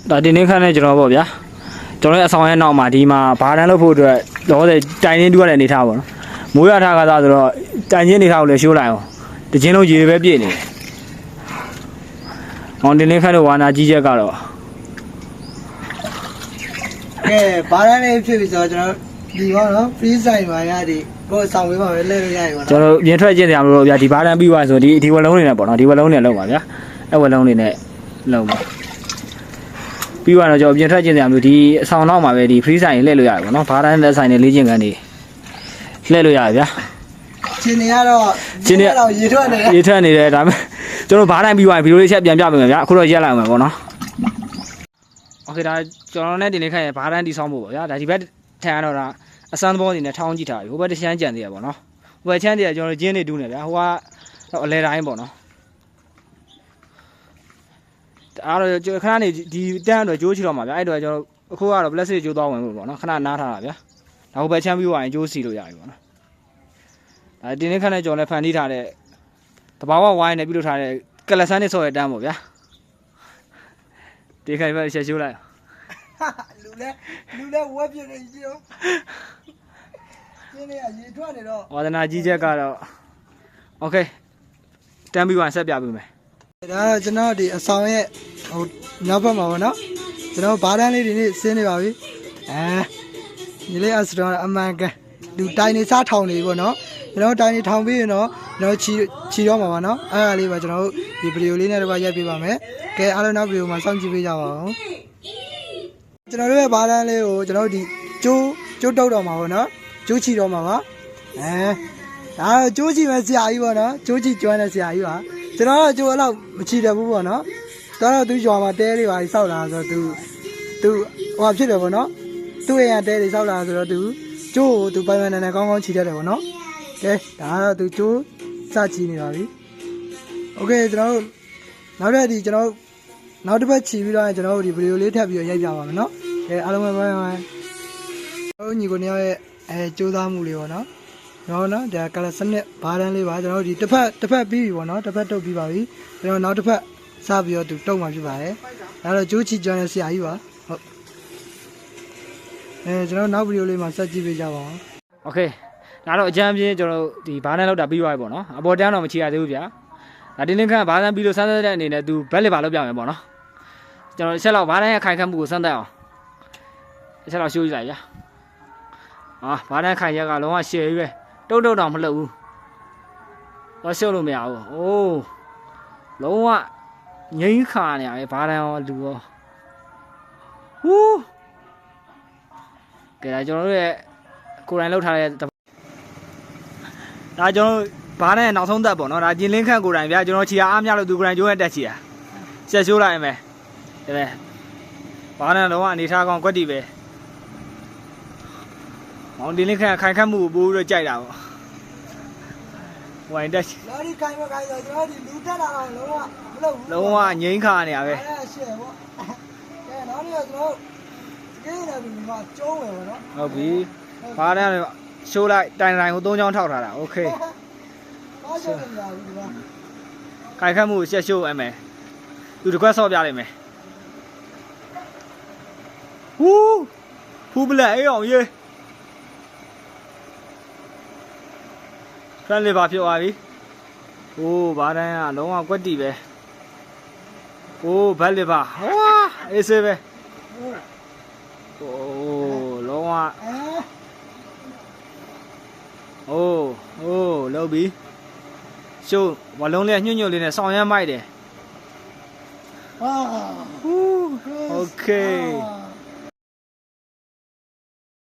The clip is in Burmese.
ဒါဒီနေ့ခန့်နဲ့ကျွန်တော်ပေါ့ဗျာကျွန်တော်ရဲ့အဆောင်ရဲ့နောက်မှာဒီမှာဘာတန်းလို့ဖို့အတွက်တော့တိုင်ရင်းတူရတဲ့အနေထားပေါ့နော်မိုးရထားကစားဆိုတော့တိုင်ရင်းနေထားကိုလည်းရှိုးလိုက်အောင်တချင်းလုံးရေပဲပြည့်နေအောင်ဒီနေ့ခန့်တော့ဝါနာကြီးချက်ကတော့ကဲဘာတန်းလေးဖြစ်ပြီဆိုတော့ကျွန်တော်ဒီပေါ့နော် free sign မှာရတယ်ကိုယ်ဆောင်ပေးပါမယ်လဲလို့ရပြီပေါ့နော်ကျွန်တော်ပြင်ထွက်ကျင်စရာမလိုဗျာဒီဘာတန်းပြီးသွားဆိုဒီဝက်လုံးနေနဲ့ပေါ့နော်ဒီဝက်လုံးနေလောက်ပါဗျာအဲ့ဝက်လုံးနေနဲ့လောက်ပါပြီးသွားတော့ကျွန်တော်ပြင်ထွက်ကျင်စရာမလိုဒီအဆောင်နောက်မှာပဲဒီ free sign လှည့်လို့ရတယ်ပေါ့နော်ဘာတန်းတဲ့ဆိုင်နဲ့လေးကျင်ကန်နေလှည့်လို့ရတယ်ဗျာချင်းနေကတော့ချင်းနေတော့ရေထွက်နေတယ်ရေထွက်နေတယ်ဒါပေမဲ့ကျွန်တော်ဘာတိုင်းပြီးသွားပြီဗီဒီယိုလေးချက်ပြန်ပြပေးမယ်ဗျာအခုတော့ရက်လိုက်အောင်မယ်ပေါ့နော်โอเคဒါကျွန်တော်နဲ့ဒီနေ့ခိုင်းရဘာတိုင်းတီးဆောင်ဖို့ပေါ့ဗျာဒါဒီဘက်ထန်ရတော့ဒါအစမ်းသဘောအနေနဲ့ထောင်းကြည့်ထားပြီဟိုဘက်တစ်ချမ်းကြံသေးရပေါ့နော်ဟိုဘက်ချမ်းသေးရကျွန်တော်ကျင်းနေတူးနေဗျာဟိုကတော့အလဲတိုင်းပေါ့နော်အားတော့ကျွန်တော်ခဏနေဒီတန်းတော့ကြိုးချီတော့မှာဗျာအဲ့တော့ကျွန်တော်အခုကတော့ plastic ကြိုးသွားဝင်ဖို့ပေါ့နော်ခဏနားထားတာဗျာဒါဟိုဘက်ချမ်းပြီးသွားရင်ကြိုးစီလို့ရပြီပေါ့နော်ဒါဒီနေ့ခန့်နဲ့ကျွန်တော်လည်းဖန်တီးထားတဲ့တဘာဝဝိုင်းနဲ့ပြုလုပ်ထားတဲ့ကလဆန်းနဲ့ဆော်ရတန်းပေါ့ဗျာဒီခိုင်ပဲရှက်ရှိုးလိုက်လူလဲဝက်ပြနေကြည့်ရောချင်းနေရေထွက်နေတော့ဝါဒနာကြီးချက်ကတော့โอเคတန်းပြီးသွားဆက်ပြပေးမယ်ဒါတော့ကျွန်တော်ဒီအဆောင်ရဲ့ဟိုနောက်ဘက်မှာပေါ့နော်ကျွန်တော်ဘာတန်းလေးဒီနေ့ဆင်းနေပါပြီညီလေးအစတော့အမှန်ကန်လူတိုင်နေစားထောင်နေပေါ့နော်ကျွန်တော်တိုင်နေထောင်ပြီးရင်တော့ကျွန်တော်ချီတော့မှာပါနော်အဲ့ဒါလေးပါကျွန်တော်တို့ဒီဗီဒီယိုလေးနဲ့တော့ရိုက်ပေးပါမယ်ကဲအားလုံးနောက်ဗီဒီယိုမှာစောင့်ကြည့်ပေးကြပါဦးကျွန်တော်တို့ရဲ့ဘာတန်းလေးကိုကျွန်တော်ဒီကျိုးတုတ်တော့မှာပေါ့နော်ကျိုးချီတော့မှာပါဒါတော့ကျိုးချီမဲ့ဆရာကြီးပေါ့နော်ကျိုးချီကျွမ်းတဲ့ဆရာကြီးပါကျွန်တော်တော့ကျိုးအဲ့လောက်မချီတတ်ဘူးပေါ့နော်တော့သူရွာမှာတဲတွေပါစောက်လာဆိုတော့သူဟိုဖြစ်တယ်ပေါ့နော်သူ့ရဲ့တဲတွေစောက်လာဆိုတော့သူကျိုးကိုသူပိုင်ပိုင်နဲ့ကောင်းကောင်းချီတတ်တယ်ပေါ့နော်ကဲဒါကတော့သူကျိုးစချီနေပါပြီโอเคကျွန်တော်တို့နောက်တစ်ဒီကျွန်တော်နောက်တစ်ပတ်ချီပြီးတော့ကျွန်တော်တို့ဒီဗီဒီယိုလေးထပ်ပြီးရိုက်ပြပါမယ်နော်ကဲအားလုံးပဲဘိုင်ဘိုင်တို့ညီကိုနှစ်ယောက်ရဲ့ကြိုးစားမှုလေးပေါ့နော်နော်ဒါကလစနစ်ဘာတန်းလေးပါကျွန်တော်တို့ဒီတစ်ဖက်ပြီးပြီပေါ့နော်တစ်ဖက်တုတ်ပြီးပါပြီကျွန်တော်နောက်တစ်ဖက်စပြီးတော့သူတုတ်မှဖြစ်ပါတယ်ဒါတော့ကျိုးချီကျွမ်းတဲ့ဆရာကြီးပါဟုတ်ကျွန်တော်နောက်ဗီဒီယိုလေးမှာဆက်ကြည့်ပေးကြပါဦးโอเคဒါတော့အကြမ်းပြင်းကျွန်တော်ဒီဘာတန်းလောက်တာပြီးသွားပြီပေါ့နော်အပေါ်တန်းတော့မချီရသေးဘူးဗျာဒါဒီလင်းခန့်ဘာတန်းပြီးလို့စမ်းသပ်တဲ့အနေနဲ့သူဘက်လက်ပါလောက်ပြမယ်ပေါ့နော်ကျွန်တော်တစ်ချက်လောက်ဘာတန်းရဲ့ခိုင်ခန့်မှုကိုစမ်းသပ်အောင်တစ်ချက်လောက်ရှိုးကြည့်လိုက်ဗျာဘာတန်းခိုင်ရက်ကလုံးဝရှယ်ကြီးပဲတုတ်တော့မလှုပ်ဘူးတော့ရှုပ်လို့မရဘူးအိုးလုံးဝငိမ့်ခါနေရပဲဘာတန်းရောလူရောဟူးကဲဒါကျွန်တော်တို့ရဲ့ကိုယ်တိုင်လောက်ထားတဲ့ဒါကျွန်တော်ဘာနဲ့နောက်ဆုံးသက်ပေါ့နော်ဒါကျင်းလင်းခန့်ကိုယ်တိုင်ဗျာကျွန်တော်ချီအားများလို့သူကိုယ်တိုင်ကျိုးနဲ့တက်ချီတာဆက်ရှိုးလိုက်မယ်ဒါပဲဘာနဲ့လုံးဝအနေထားကောင်းကွက်တီပဲမောင်တင်လင်းခန့်ခိုင်ခတ်မှုကိုပိုးပြီးတော့ကြိုက်တာပေါ့ဝိုင်တက်လော်ဒီခိုင်ဆိုကျွန်တော်ဒီလူတက်လာတော့လုံးဝမလုပ်ဘူးလုံးဝငိမ့်ခါနေရပဲရှယ်ပေါ့ကဲနောက်နေ့ကျွန်တော်စကင်းနေပြီမှာကျုံးမယ်ပေါ့နော်ဟုတ်ပြီဘာနဲ့ရှိုးလိုက်တိုင်ကို3ချောင်းထောက်ထားတာโอเคဘာရှုပ်နေရဘူးဒီမှာခိုင်ခတ်မှုကိုဆက်ရှိုးအမယ်သူတစ်ခွက်ဆော့ပြလိုက်မယ်ဟူးဖူးပလက်အေးအောင်ရေးဖန်လေးပါဖြစ်သွားပြီ။အိုးဘာတန်းကလုံးဝကွက်တီပဲ။အိုးဘက်လေးပါ။ဟွာအေးစေးပဲ။အိုးလုံးဝအိုးလောက်ပြီ။ရှိုးဝလုံးလေးညွန့်လေးနဲ့ဆောင်ရမ်းမိုက်တယ်။ဟာဟူးโอเค